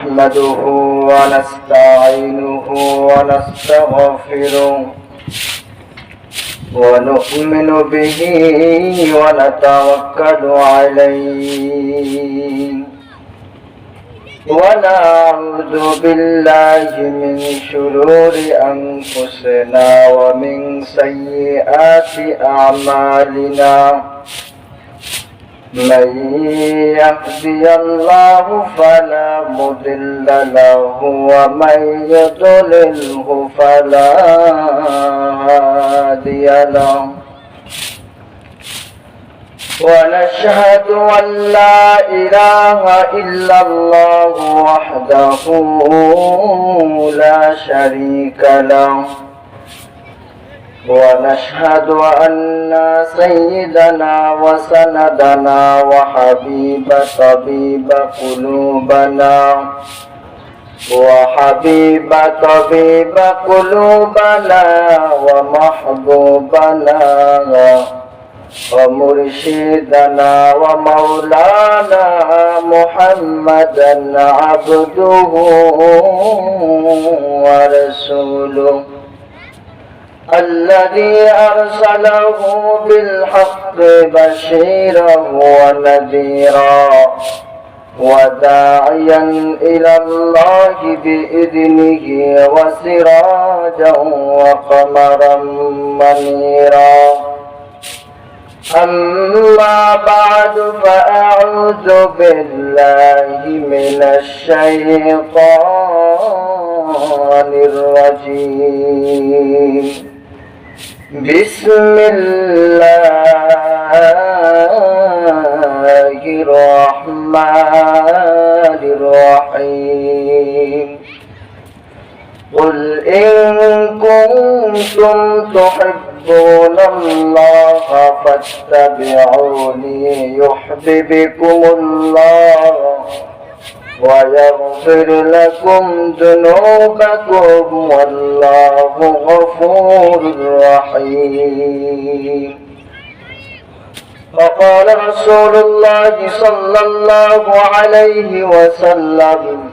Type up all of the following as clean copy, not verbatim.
نحمده ونستعينه ونستغفره ونؤمن به ونتوكل عليه ونعوذ بالله من شرور أنفسنا ومن سيئات أعمالنا من يهدي الله فلا مضل له ومن يضلله فلا هادي له ونشهد أن لا إله إلا الله وحده لا شريك له ونشهد أن سيدنا وسندنا وحبيب طبيب قلوبنا ومحبوبنا ومرشدنا ومولانا محمدا عبده ورسوله الذي أرسله بالحق بشيرا ونذيرا وداعيا إلى الله بإذنه وسراجا وقمرا منيرا أما بعد فأعوذ بالله من الشيطان الرجيم بسم الله الرحمن الرحيم قل إن كنتم تحبون الله فاتبعوني يحببكم الله ويغفر لكم ذنوبكم والله غفور رحيم وقال رسول الله صلى الله عليه وسلم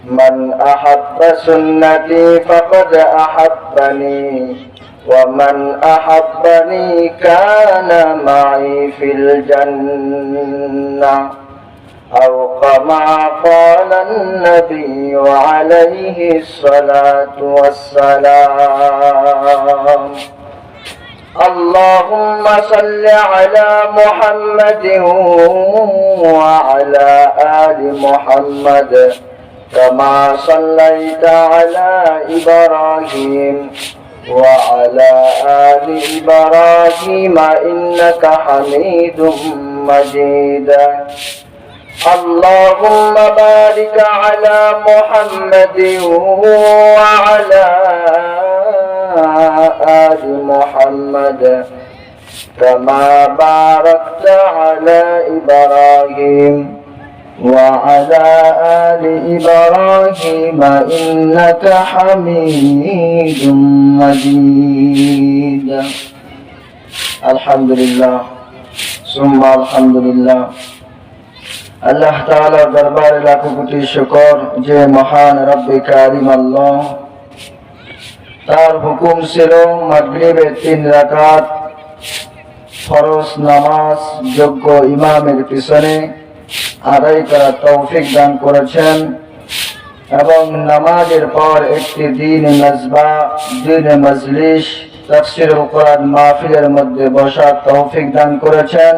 من أحب سنتي فقد أحبني ومن أحبني كان معي في الجنة أو كما قال النبي عليه الصلاة والسلام اللهم صل على محمد وعلى آل محمد كما صليت على إبراهيم وعلى آل إبراهيم إنك حميد مجيد اللهم بارك على محمد وعلى آل محمد كما باركت على إبراهيم وعلى آل إبراهيم إنك حميد مجيد الحمد لله ثم الحمد لله আল্লাহ তাআলার দরবারে লাখো কোটি শুকর যে মহান রব্বে কারীম আল্লাহ তার হুকুম ছিল মাগরিবের 3 রাকাত ফরজ নামাজ যোগ্য ইমামের পিছনে আদায় করার তৌফিক দান করেছেন এবং নামাজের পর একটি দ্বীনি মাজমা দ্বীনি মজলিস তাফসীরুল কোরআন মাহফিলের মধ্যে বসার তৌফিক দান করেছেন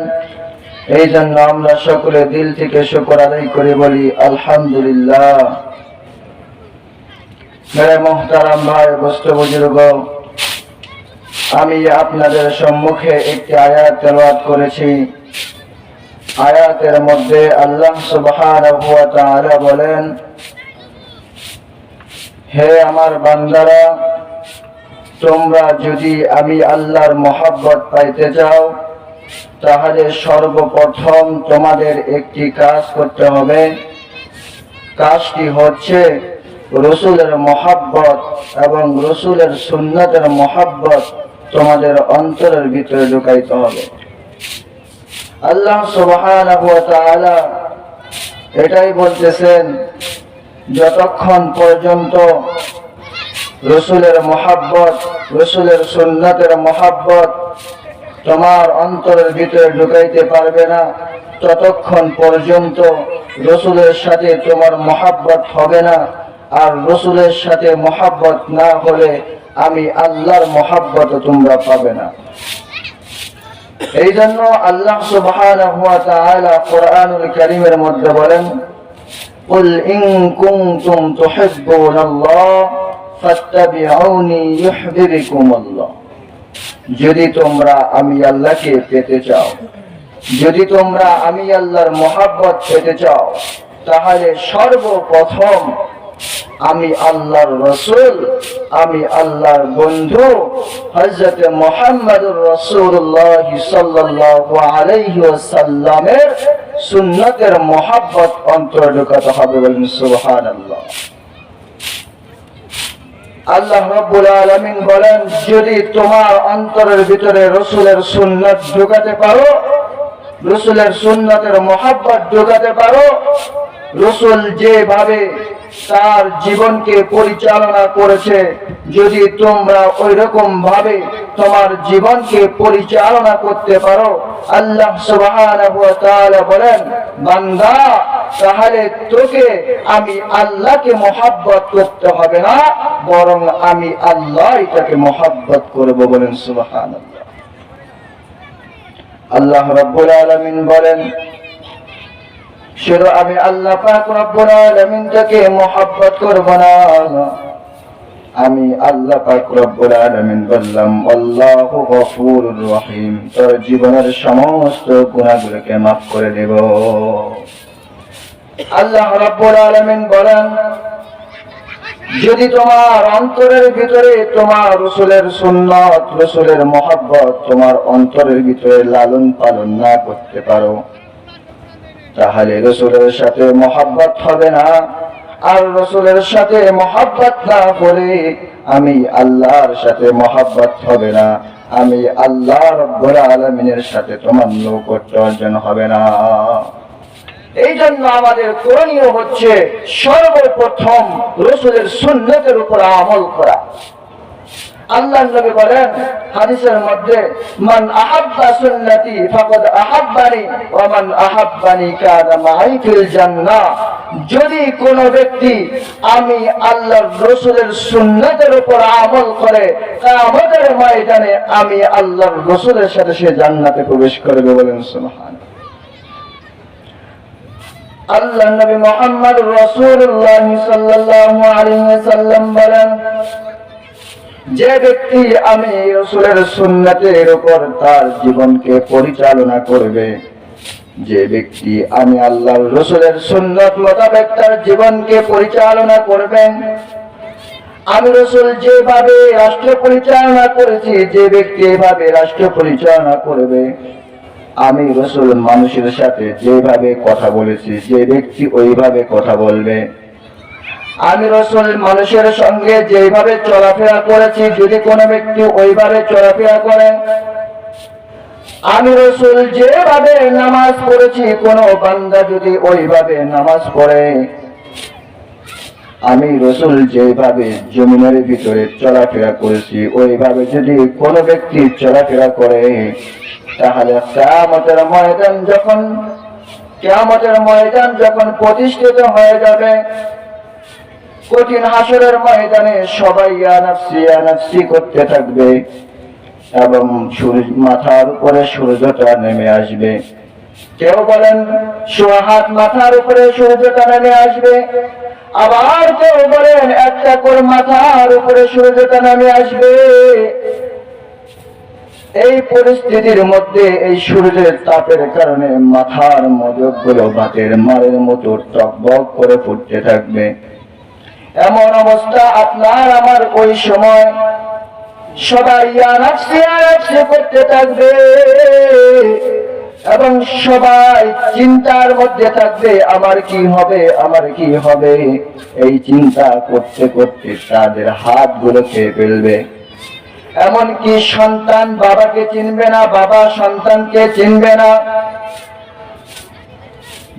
এই জন্য আমরা সকলে দিল থেকে শুকর আদায় করে বলি আলহামদুলিল্লাহ মেরে মোহতারাম ভাই বস্তু বুজুর্গ আমি আপনাদের সম্মুখে একটি আয়াত তেলাওয়াত করেছি আয়াতের মধ্যে আল্লাহ সুবহানাহু ওয়া তাআলা বলেন হে আমার বান্দারা তোমরা যদি আমি আল্লাহর মহব্বত পাইতে চাও তাহলে সর্বপ্রথম তোমাদের একটি কাজ করতে হবে কাজটি হচ্ছে রাসূলের মহব্বত এবং রাসূলের সুন্নাতের মহব্বত তোমাদের অন্তরের ভিতরে ঢুকাইতে হবে। আল্লাহ সুবহানাহু ওয়া তাআলা এটাই বলতেছেন যতক্ষণ পর্যন্ত রসুলের মহাব্বত, রসুলের সুন্নতের মহাব্বত তোমার অন্তরের ভিতরে ঢুকাইতে পারবে না, ততক্ষণ পর্যন্ত রসুলের সাথে তোমার মহাব্বত হবে না। আর রসুলের সাথে মহাব্বত না হলে আমি আল্লাহর মহাব্বত তোমরা পাবে না। এই জন্য আল্লাহ সুবহানাহু ওয়া তাআলা কোরআনুল কারীমের মধ্যে বলেন, কুল ইন কুনতুম তুহিব্বুনাল্লাহ ফাত্তাবিউনি ইউহিব্বুকুমুল্লাহ। যদি তোমরা আমি আল্লাহকে পেতে চাও, যদি তোমরা আমি আল্লাহর মহাব্বত পেতে চাও, তাহলে সর্বপ্রথম আমি আল্লাহর রসুল, আমি আল্লাহর বন্ধু হযরত মুহাম্মদুর রাসূলুল্লাহ সাল্লাল্লাহু আলাইহি ওয়াসাল্লামের সুন্নতের মহাব্বত অন্তরে ঢোকাতে হবে। বলেন সুবহানাল্লাহ। আল্লাহ রাব্বুল আলামিন বলেন, যদি তোমার অন্তরের ভিতরে রসুলের সুন্নত ঢোকাতে পারো, রসুলের সুন্নতের মহাব্বত ঢোকাতে পারো, রসুল যেভাবে তার জীবনকে পরিচালনা করেছে যদি তোমরা ওই রকম ভাবে তোমার জীবনকে পরিচালনা করতে পারো, আল্লাহ সুবহানাহু ওয়া তাআলা বলেন, বান্দা তাহলে তোকে আমি আল্লাহকে মহব্বত করতে হবে না, বরং আমি আল্লাহ তাকে মহব্বত করব। বলেন সুবহানাল্লাহ। আল্লাহ রাব্বুল আলামিন বলেন, শুধু আমি আল্লাহ পাক রব্বুল আলামিন তাকে মহব্বত করব না, আমি আল্লাহ পাক রব্বুল আলামিন বললাম আল্লাহু গফুরুর রহিম, তোর জীবনের সমস্ত গুনাহগুলোকে মাফ করে দেব। আল্লাহ রাব্বুল আলামিন বলেন, যদি তোমার অন্তরের ভিতরে তোমার রসুলের সুন্নত, রসুলের মহব্বত তোমার অন্তরের ভিতরে লালন পালন না করতে পারো, তাহলে রসুলের সাথে মহব্বত হবে না। আর রসুলের সাথে মহব্বত না করে আমি আল্লাহর সাথে মহব্বত হবে না, আমি আল্লাহ রাব্বুল আলামিনের সাথে তোমার নৈকট্য অর্জন হবে না। এই জন্য আমাদের করণীয় হচ্ছে সর্বপ্রথম রসুলের সুন্নতের উপর আমল করা। আল্লাহ নবী বলেন হাদিসের মধ্যে, মান আহাব্বা সুন্নতি ফাকাদ আহাব্বানি ওয়া মান আহাব্বানি কানা মাই ফিল জান্নাহ। যদি কোন ব্যক্তি আমি আল্লাহর রাসূলের সুন্নতের উপর আমল করে, কিয়ামতের ময়দানে আমি আল্লাহর রাসূলের সাথে সে জান্নাতে প্রবেশ করবে। বলেন সুবহানাল্লাহ। আল্লাহ নবী মুহাম্মদ রাসূলুল্লাহ সাল্লাল্লাহু আলাইহি ওয়াসাল্লাম বলেন, যে ব্যক্তি আমি রাসূলের সুন্নতের উপর তার জীবনকে পরিচালনা করবে, যে ব্যক্তি আমি আল্লাহর রাসূলের সুন্নত মোতাবেক তার জীবনকে পরিচালনা করবেন, আমি রাসূল যেভাবে রাষ্ট্র পরিচালনা করেছি, যে ব্যক্তি এভাবে রাষ্ট্র পরিচালনা করবে, আমি রাসূল মানুষের সাথে যেভাবে কথা বলেছি, যে ব্যক্তি ওইভাবে কথা বলবে, আমি রাসূল মানুষের সঙ্গে যেভাবে চলাফেরা করেছি, যদি কোনো ব্যক্তি ওইভাবে চলাফেরা করে, আমি রাসূল যেভাবে নামাজ পড়েছি, কোনো বান্দা যদি ওইভাবে নামাজ পড়ে, আমি রাসূল যেভাবে জমিনের ভিতরে চলাফেরা করেছি ওইভাবে যদি কোনো ব্যক্তি চলাফেরা করে, তাহলে কিয়ামতের ময়দান যখন প্রতিষ্ঠিত হয়ে যাবে, কঠিন হাসরের ময়দানে সবাই ইয়া নাফসি ইয়া নাফসি করতে থাকবে এবং মাথার উপরে সূর্যটা নেমে আসবে। কেউ বলেন হাত মাথার উপরে সূর্যটা নেমে আসবে, আবার কেউ বলেন একটা করে মাথার উপরে সূর্যটা নেমে আসবে। এই পরিস্থিতির মধ্যে এই সূর্যের তাপের কারণে মাথার মদকগুলো বাতের মারের মতো টকবক করে ফুটতে থাকবে। এমন অবস্থা আপনার আমার ওই সময় সবাই ইয়া নাফসি ইয়া নাফসি করতে থাকবে এবং সবাই চিন্তার মধ্যে থাকবে, আমার কি হবে, আমার কি হবে। এই চিন্তা করতে করতে তাদের হাতগুলো খেয়ে ফেলবে। এমনকি সন্তান বাবাকে চিনবে না, বাবা সন্তানকে চিনবে না।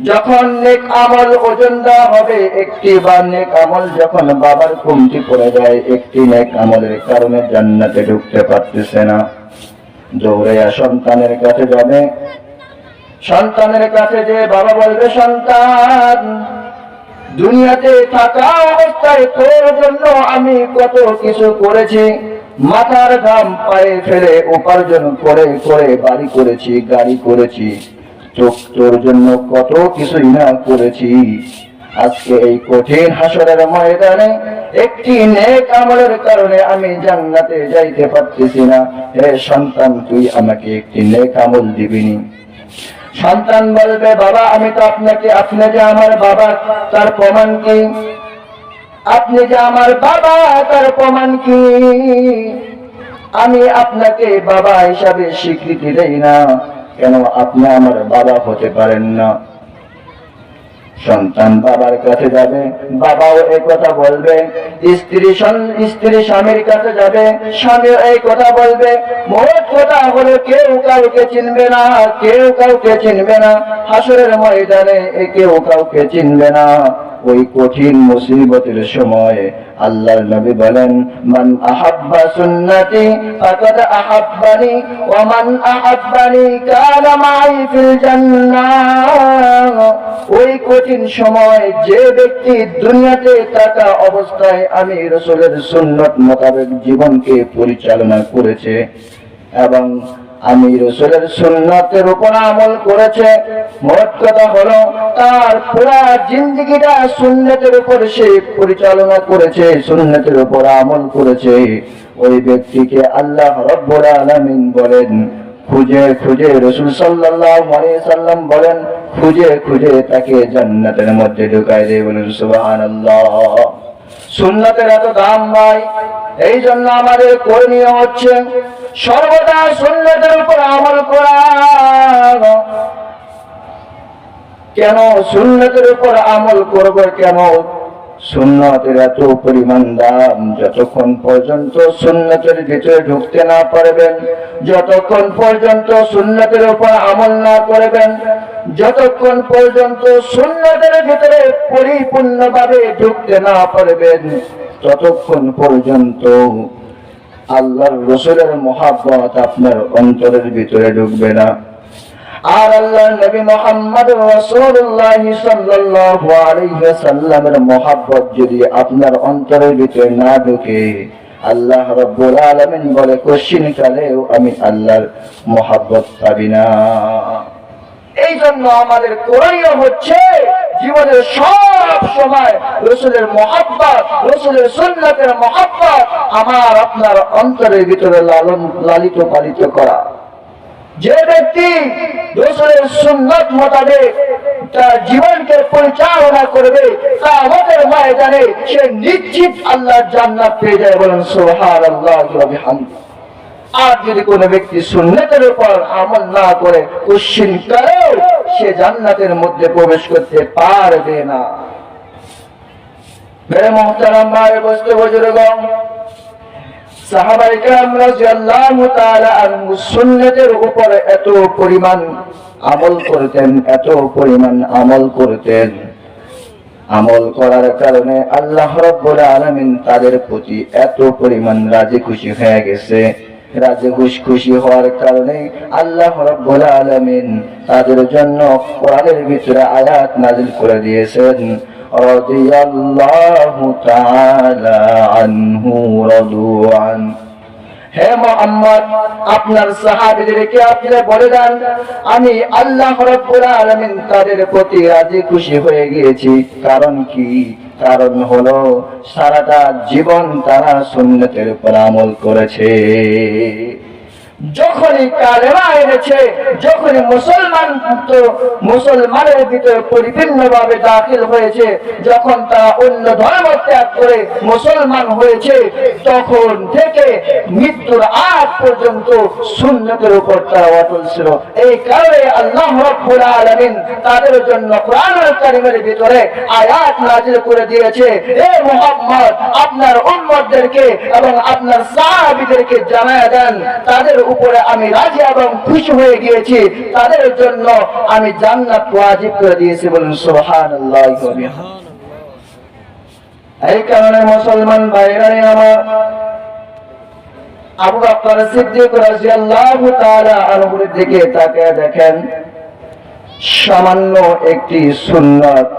যখন নেক আমল ওজন দেওয়া হবে, একটি বা নেক আমল যখন বাবার কমতি পড়ে যায়, একটি নেক আমলের কারণে জান্নাতে ঢুকতে পারতেছে না, দৌড়াইয়া সন্তানের কাছে যাবে। সন্তানের কাছে যে বাবা বলবে, সন্তান, দুনিয়াতে থাকা অবস্থায় তোর জন্য আমি কত কিছু করেছি, মাথার ঘাম পায়ে ফেলে উপার্জন করে করে বাড়ি করেছি, গাড়ি করেছি, তোর জন্য কত কিছুই না করেছি। আজকে এই কঠিন হাসরের ময়দানে একটি নেক আমলের কারণে আমি জান্নাতে যাইতে পারতেছি না। হে সন্তান, তুই আমাকে একটি নেক আমল দিবিনি? সন্তান বলবে, বাবা, আমি তো আপনাকে, আপনি যে আমার বাবা তার প্রমাণ কি? আপনি যে আমার বাবা তার প্রমাণ কি? আমি আপনাকে বাবা হিসাবে স্বীকৃতি দেই না, কেন আপনি আমার বাবা হতে পারেন না? সন্তান বাবার কাছে যাবে, বাবাও এই কথা বলবে। স্ত্রী স্বামীর কাছে যাবে, স্বামীও এই কথা বলবে। মোট কথা হলো, কেউ কাউকে চিনবে না, কেউ কাউকে চিনবে না। হাসরের ময়দানে কেউ কাউকে চিনবে না। ওই কঠিন মুসিবতের সময় আল্লাহর নবী বলেন, মান আহাব্বা সুন্নতি ফাকাদ আহাব্বানি ওয়া মান আহাব্বানি কানা মাই ফিল জান্নাহ। ওই কঠিন সময় যে ব্যক্তি দুনিয়াতে থাকা অবস্থায় আমি রাসূলের সুন্নাত মোতাবেক জীবনকে পরিচালনা করেছে এবং আমি রাসূলের সুন্নাতের উপর আমল করেছে, মোট কথা হলো তার পুরা জিন্দেগিটা সুন্নাতের উপর সে পরিচালনা করেছে, সুন্নাতের উপর আমল করেছে, ওই ব্যক্তিকে আল্লাহ রাব্বুল আলামিন বলেন, খুঁজে খুঁজে, রাসূল সাল্লাল্লাহু আলাইহি সাল্লাম বলেন, খুঁজে খুঁজে তাকে জান্নাতের মধ্যে ঢুকায় দেয়। বলেন সুবহানাল্লাহ। সুন্নাতের এত দাম ভাই, এই জন্য আমাদের করণীয় হচ্ছে সর্বদা সুন্নাতের উপর আমল করা। কেন সুন্নাতের উপর আমল করব? কেন সুন্নাতের এত পরিমাণ দাম? যতক্ষণ পর্যন্ত সুন্নাতের ভিতরে ঢুকতে না পারবেন, যতক্ষণ পর্যন্ত সুন্নাতের উপর আমল না করবেন, যতক্ষণ পর্যন্ত সুন্নাতের ভিতরে পরিপূর্ণভাবে ঢুকতে না পারবেন, ততক্ষণ পর্যন্ত আল্লাহর রাসূলের মহব্বত আপনার অন্তরের ভিতরে ঢুকবে না। আর আল্লাহর নবী মুহাম্মদ রাসূলুল্লাহ সাল্লাল্লাহু আলাইহি ওয়াসাল্লামের মহব্বত যদি আপনার অন্তরের ভিতরে না ঢোকে, আল্লাহ রাব্বুল আলামিন বলে, কোশ্চিন কালেও আমি আল্লাহর মহব্বত পাবি না। এই জন্য আমাদের করণীয় হচ্ছে জীবনের সব সময় রাসূলের মহব্বত, রাসূলের সুন্নাতের মহব্বত আমার আপনার অন্তরের ভিতরে লালিত পালিত করা। যে ব্যক্তি রাসূলের সুন্নাত মোতাবেক তার জীবনকে পরিচালনা করবে, কিয়ামতের ময়দানে সে নিশ্চিত আল্লাহর জান্নাত পেয়ে যাবে। বলেন সুবহানাল্লাহি ওয়া বিহামদিহি। আর যদি কোনো ব্যক্তি সুন্নাতের উপর আমল না করে, কোশ্চিন করেও সে জান্নাতের মধ্যে প্রবেশ করতে পারবে না। মেরে মুহতারাম ভাই, বস্তু বুজুর্গণ, সাহাবায়ে কেরাম রাদিয়াল্লাহু তাআলা আনহু সুন্নাতের উপর এত পরিমাণ আমল করতেন, এত পরিমাণ আমল করতেন। আমল করার কারণে আল্লাহ রাব্বুল আলামিন তাদের প্রতি এত পরিমাণ রাজি খুশি হয়ে গেছে। রাজি খুশি হওয়ার কারণে আল্লাহ রাব্বুল আলামিন তাদের জন্য কোরআনের ভিতরে আয়াত নাযিল করে দিয়েছেন, রাদিয়াল্লাহু তাআলা আনহু রাদু আন। হে মুহাম্মদ, আপনার সাহাবীদেরকে আপনি বলে দেন, আমি আল্লাহ রাব্বুল আলামিন তাদের প্রতি রাজি খুশি হয়ে গিয়েছি। কারণ কি? কারণ হলো সারাটা জীবন তারা সুন্নাতের উপর আমল করেছে। যখনই কালেমা এনেছে, যখনই মুসলমানের ভিতরে পরিপূর্ণভাবে দাখিল হয়েছে, যখন তারা অন্য ধর্ম ত্যাগ করে মুসলমান হয়েছে, তখন থেকে মৃত্যুর আগ পর্যন্ত সুন্নতের উপর তারা অটল ছিল। এই কারণে আল্লাহ রাব্বুল আলামিন তাদের জন্য কোরআনুল কারীমের ভিতরে আয়াত নাযিল করে দিয়েছে, হে মুহাম্মদ, আপনার উম্মতদেরকে এবং আপনার সাহাবীদেরকে জানায় দেন, তাদের উপরে আমি রাজি এবং খুশি হয়ে গিয়েছি, তাদের জন্য আমি জান্নাত ওয়াজিব করে দিয়েছি। বলুন সুবহানাল্লাহ। এই কারণে মুসলমান ভাইরা আমার, আবু বকর সিদ্দিক রাদিয়াল্লাহু তাআলা আনহুর দিকে তাকিয়ে দেখেন, সামান্য একটি সুন্নাত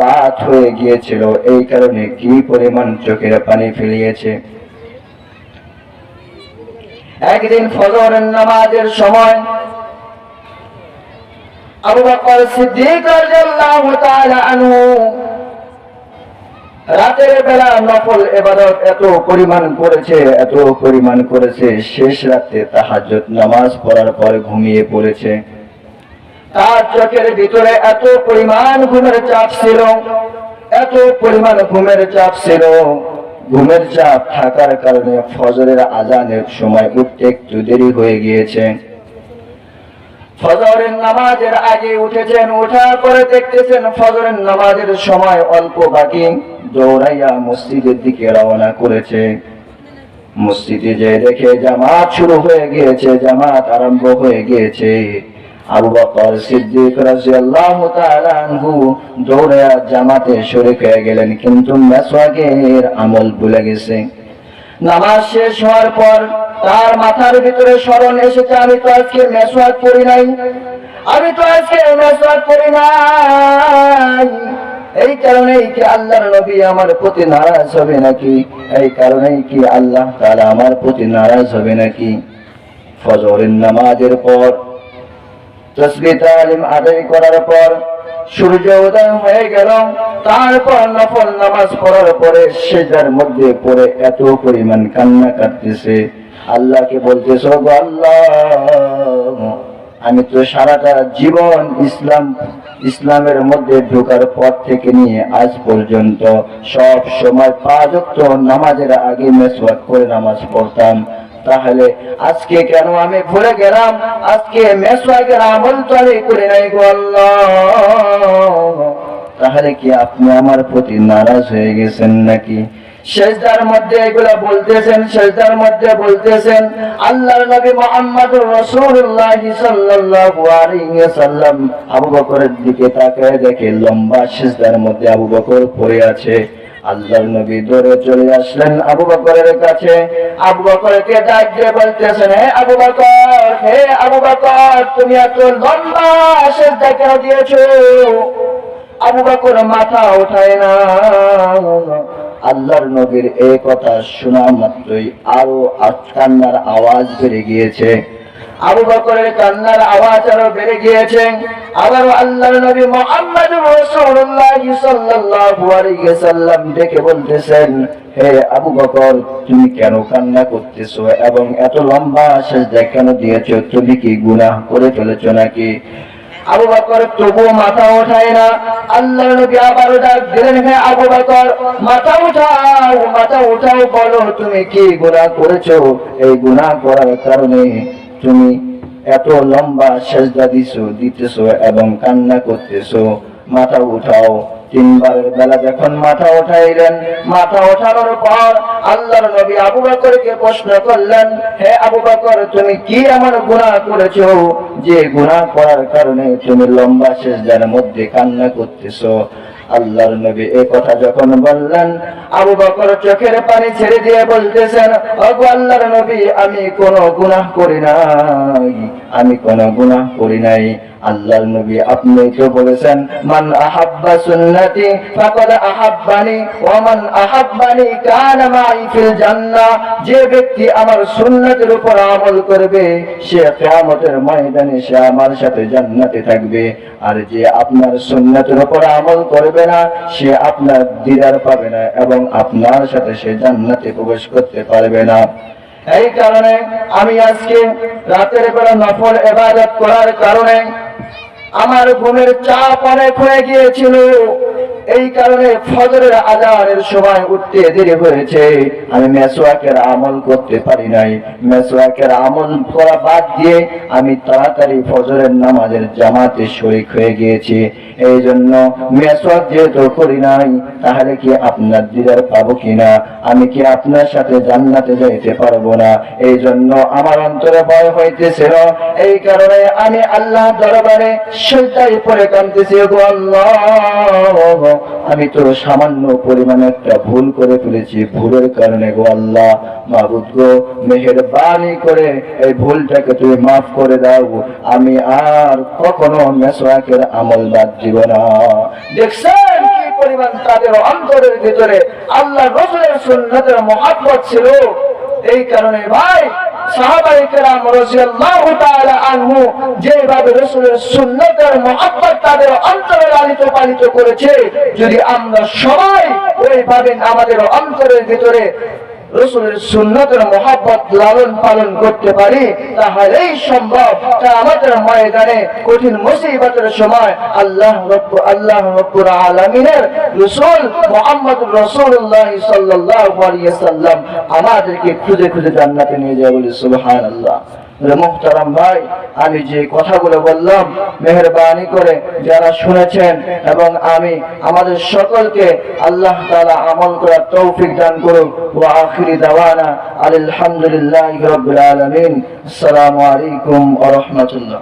বাদ হয়ে গিয়েছিল, এই কারণে কি পরিমাণ চোখের পানি ফেলিয়েছে। একদিন ফজরের নামাজের সময় আবু বকর সিদ্দিক রাদিয়াল্লাহু তাআলা আনহু রাতের বেলা নফল ইবাদত এত পরিমাণ করেছে, শেষ রাতে তাহাজ্জুদ নামাজ পড়ার পর ঘুমিয়ে পড়েছে। তার চোখের ভিতরে এত পরিমাণ ঘুমের চাপ ছিল, ঘুমের চাপ থাকার কারণে ফজরের আজানের সময় উঠতে একটু দেরি হয়ে গিয়েছে। ফজরের নামাজের আগে উঠেছেন, ওঠার পরে দেখতেছেন ফজরের নামাজের সময় অল্প বাকি, দৌড়াইয়া মসজিদের দিকে রওনা করেছে। মসজিদে যেয়ে দেখে জামাত শুরু হয়ে গিয়েছে, জামাত আরম্ভ হয়ে গিয়েছে। আবু বকর সিদ্দিক রাদিয়াল্লাহু তাআলা আনহু দৌড়াইয়া জামাতে শরীক হয়ে গেলেন, কিন্তু মিসওয়াকের আমল ভুলে গেছে। নামাজ শেষ হওয়ার পর তার মাথার ভিতরে স্মরণ এসেছে, আমি তো আজকে মিসওয়াক করি নাই। এই কারণেই কি আল্লাহর নবী আমার প্রতি নারাজ হবে নাকি? এই কারণেই কি আল্লাহ তাআলা আমার প্রতি নারাজ হবে নাকি? ফজরের নামাজের পর তাসবিহ তালিম আদায় করার পর সূর্য উদয় হয়ে গেল, তারপর নফল নামাজ পড়ার পরে সিজদার মধ্যে পড়ে এত পরিমাণ কান্না কাটতেছে, আল্লাহকে বলতেছে, গো আল্লাহ, আমি তো সারাটা জীবন ইসলামের মধ্যে ঢোকার পর থেকে নিয়ে আজ পর্যন্ত সব সময় 5 ওয়াক্ত নামাজের আগে মিসওয়াক করে নামাজ পড়তাম, তাহলে আজকে কেন আমি ভুলে গেলাম? আজকে মিসওয়াকের আমল তো আমি করি নাই গো আল্লাহ, তাহলে কি আপনি আমার প্রতি নারাজ হয়ে গেছেন নাকি? সিজদার মধ্যে এগুলা বলতেছেন, সিজদার মধ্যে বলতেছেন। আল্লাহর নবী মুহাম্মদুর রাসূলুল্লাহ সাল্লাল্লাহু আলাইহি ওয়াসাল্লাম আবু বকরের দিকে তাকিয়ে দেখে লম্বা সিজদার মধ্যে আবু বকর পড়ে আছে। আল্লাহর নবী দৌড়ে চলে আসলেন আবু বকরের কাছে, আবু বকরকে ডাক দিয়ে বলতেছেন, হে আবু বকর, তুমি এত লম্বা সিজদা কেন দিয়েছো? আবু বকর মাথা ওঠায় না। আল্লাহর নবীর এই কথা শোনা মাত্রই আরো কান্নার আওয়াজ বেড়ে গিয়েছে, আবু বকরের কান্নার আওয়াজ আরো বেড়ে গিয়েছে। আবার আল্লাহর নবী মুহাম্মদুর রাসূলুল্লাহ সাল্লাল্লাহু আলাইহি ওয়াসাল্লাম ডেকে বলতেছেন, হে আবু বকর, তুমি কেন কান্না করতেছো এবং এত লম্বা সিজদা কেন দিয়েছো? তুমি কি গুনাহ করে ফেলেছো নাকি? আবু বকর তবুও মাথা ওঠায় না। আল্লাহর নবী আবারও ডাক দিলেন, হে আবু বকর, মাথা উঠাও, বলো তুমি কি গুনাহ করেছো? এই গুনাহ করার কারণে তুমি এত লম্বা সিজদা দিতেছো এবং কান্না করতেছো, মাথা উঠাও। 3 বারের বেলা যখন মাথা উঠাইলেন, মাথা ওঠানোর পর আল্লাহর নবী আবু বকরকে প্রশ্ন করলেন, হে আবু বকর, তুমি কি এমন গুনাহ করেছো যে গুনাহ করার কারণে তুমি লম্বা সিজদার মধ্যে কান্না করতেছো? আল্লাহর নবী এই কথা যখন বললেন, আবু বকর চোখের পানি ছেড়ে দিয়ে বলতেছেন, ওগো আল্লাহর নবী, আমি কোনো গুনাহ করি নাই। আল্লাহর নবী আপনি তো বলেছেন, মান আহাব্বা সুন্নতি ফাকাদ আহাব্বানি ওয়া মান আহাব্বানি কানা মাই ফিল জান্নাহ। যে ব্যক্তি আমার সুন্নতের উপর আমল করবে সে কিয়ামতের ময়দানে সে আমার সাথে জান্নাতে থাকবে, আর যে আপনার সুন্নতের উপর আমল করবে না সে আপনার দিদার পাবে না এবং আপনার সাথে সে জান্নাতে প্রবেশ করতে পারবে না। এই কারণে আমি আজকে রাতের বেলা নফল ইবাদত করার কারণে আমার ঘুমের চাপ অনেক হয়ে গিয়েছিল। এই কারণে ফজরের আযানের সময় উঠতে দেরি হয়েছে, আমি মেসওয়াকের আমল করতে পারি নাই। মেসওয়াকের আমল করা বাদ দিয়ে আমি তাড়াতাড়ি ফজরের নামাজের জামাতে শরীক হয়ে গিয়েছি। এই জন্য মেসওয়াক যেহেতু করি নাই, তাহলে কি আপনার দিদার পাবো কিনা? আমি কি আপনার সাথে জান্নাতে যাইতে পারবো না? এই জন্য আমার অন্তরে ভয় হইতেছিল। এই কারণে আমি আল্লাহ দরবারে সিজদায় পড়ে কাঁদতেছি, গো আল্লাহ, আমি তো সামান্য পরিমাণে একটা ভুল করে ফেলেছি, ভুলের কারণে গো আল্লাহ, মাবুদ গো, মেহেরবানি করে এই ভুলটাকে তুমি মাফ করে দাও। আমি আর কখনো মেসওয়াকের আমল বাদ দিব না। দেখছেন কি পরিমাণ তাদের অন্তরের ভিতরে আল্লাহ রাসূলের সুন্নতের মহব্বত ছিল। এই কারণে ভাই, সাহাবায়ে কেরাম রাদিয়াল্লাহু তাআলা আনহু যেভাবে রাসূলের সুন্নতের মহব্বত তাদের অন্তরে লালিত পালিত করেছে, যদি আমরা সবাই ওইভাবে আমাদের অন্তরের ভিতরে রাসূলের সুন্নতের মহব্বত লালন পালন করতে পারি, তাহলেই সম্ভব কিয়ামতের ময়দানে কঠিন মুসিবতের সময় আল্লাহ রাব্বুল আলামিনের রাসূল মুহাম্মদুর রাসূলুল্লাহ সাল্লাল্লাহু আলাইহি ওয়াসাল্লাম আমাদেরকে খুঁজে খুঁজে জান্নাতে নিয়ে যায়, বলে সুবহানাল্লাহ। মুহতারাম ভাই, আমি যে কথাগুলো বললাম, মেহেরবানি করে যারা শুনেছেন এবং আমি আমাদের সকলকে আল্লাহ তাআলা আমল করার তৌফিক দান করুন। ওয়া আখিরি দাওয়ানা আলহামদুলিল্লাহি রাব্বিল আলামিন। আসসালামু আলাইকুম ওয়া রাহমাতুল্লাহ।